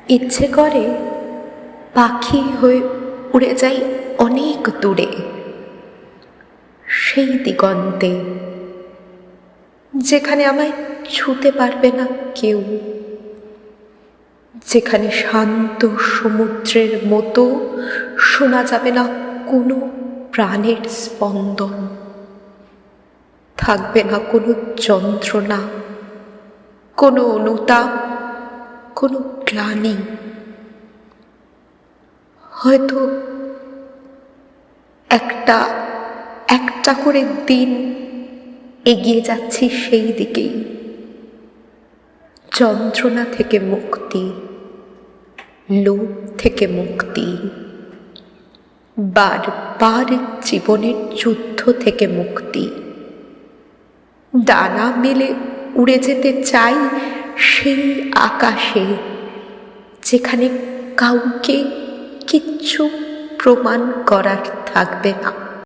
ইচ্ছে করে পাখি হয়ে উড়ে যাই অনেক দূরে, সেই দিগন্তে যেখানে আমায় ছুতে পারবে না কেউ, যেখানে শান্ত সমুদ্রের মতো শোনা যাবে না কোনো প্রাণের স্পন্দন, থাকবে না কোনো যন্ত্রণা, কোনো অনুতাপ, কোনো গ্লানি। হয়তো একটা একটা করে দিন এগিয়ে যাচ্ছি সেই দিকেই, যন্ত্রণা থেকে মুক্তি, লোভ থেকে মুক্তি, বারবার জীবনের যুদ্ধ থেকে মুক্তি। ডানা মেলে উড়ে যেতে চাই সেই আকাশে, যেখানে কাউকে কিচ্ছু প্রমাণ করার থাকবে না।